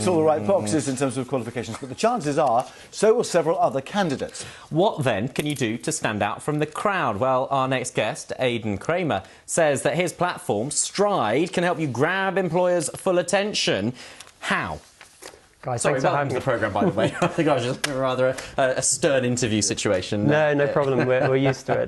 ticks all the right boxes in terms of qualifications, but the chances are so will several other candidates. What then can you do to stand out from the crowd? Well, our next guest, Aidan Kramer, says that his platform, Stride, can help you grab employers' full attention. How? Guys, Sorry, thanks for welcome having to the programme, by the way. I think I was just rather a stern interview situation. No problem. We're used to it.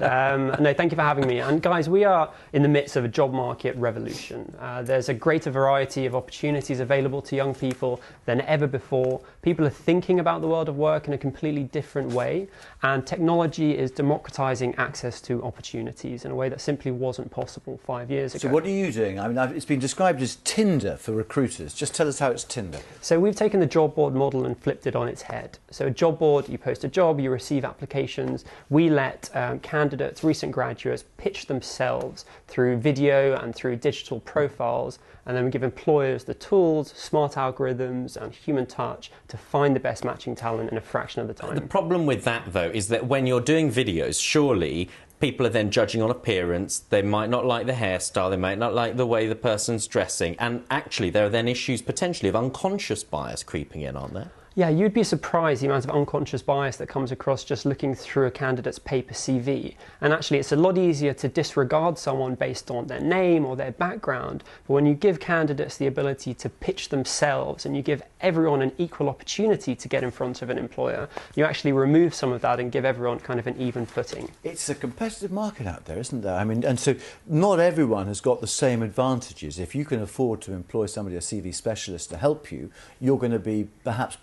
No, thank you for having me. And guys, we are in the midst of a job market revolution. There's a greater variety of opportunities available to young people than ever before. People are thinking about the world of work in a completely different way, and technology is democratizing access to opportunities in a way that simply wasn't possible 5 years ago. So what are you doing? I mean, it's been described as Tinder for recruiters. Just tell us how it's Tinder. So we've taken the job board model and flipped it on its head. So a job board, you post a job, you receive applications. We let candidates, recent graduates, pitch themselves through video and through digital profiles, and then we give employers the tools, smart algorithms and human touch to find the best matching talent in a fraction of the time. The problem with that, though, is that when you're doing videos, surely people are then judging on appearance. They might not like the hairstyle, they might not like the way the person's dressing, and actually there are then issues potentially of unconscious bias creeping in, aren't there? Yeah, you'd be surprised the amount of unconscious bias that comes across just looking through a candidate's paper CV. And actually, it's a lot easier to disregard someone based on their name or their background. But when you give candidates the ability to pitch themselves and you give everyone an equal opportunity to get in front of an employer, you actually remove some of that and give everyone kind of an even footing. It's a competitive market out there, isn't there? I mean, and so not everyone has got the same advantages. If you can afford to employ somebody, a CV specialist, to help you, you're going to be perhaps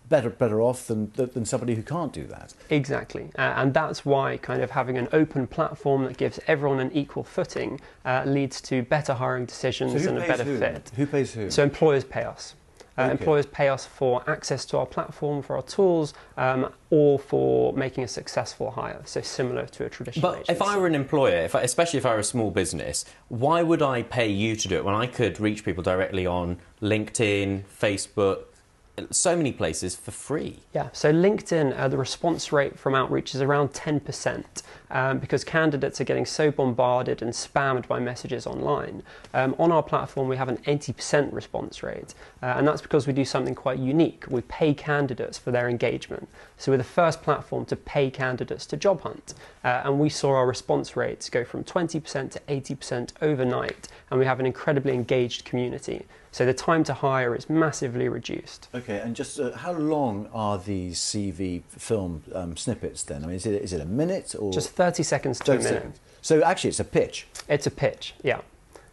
better off than somebody who can't do that. Exactly, and that's why kind of having an open platform that gives everyone an equal footing leads to better hiring decisions and a better fit. Who pays who? So employers pay us. Okay. Employers pay us for access to our platform, for our tools, or for making a successful hire, so similar to a traditional agency. If I were an employer, especially if I were a small business, why would I pay you to do it when I could reach people directly on LinkedIn, Facebook, so many places for free? Yeah, so LinkedIn, the response rate from outreach is around 10%. Because candidates are getting so bombarded and spammed by messages online. On our platform, we have an 80% response rate, and that's because we do something quite unique. We pay candidates for their engagement. So we're the first platform to pay candidates to job hunt, and we saw our response rates go from 20% to 80% overnight, and we have an incredibly engaged community. So the time to hire is massively reduced. Okay, and just how long are these CV film snippets then? I mean, is it a minute or...? Just 30 seconds to a minute. So actually it's a pitch? It's a pitch, yeah.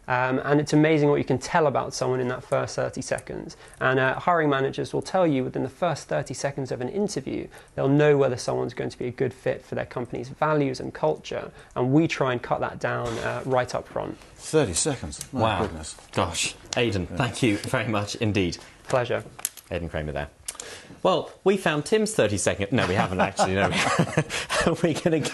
And it's amazing what you can tell about someone in that first 30 seconds. And hiring managers will tell you within the first 30 seconds of an interview, they'll know whether someone's going to be a good fit for their company's values and culture. And we try and cut that down right up front. 30 seconds? My goodness. Gosh. Aidan, thank you very much indeed. Pleasure. Aidan Kramer there. Well, we found Tim's 30 second... No, we haven't actually, no. We're going to go...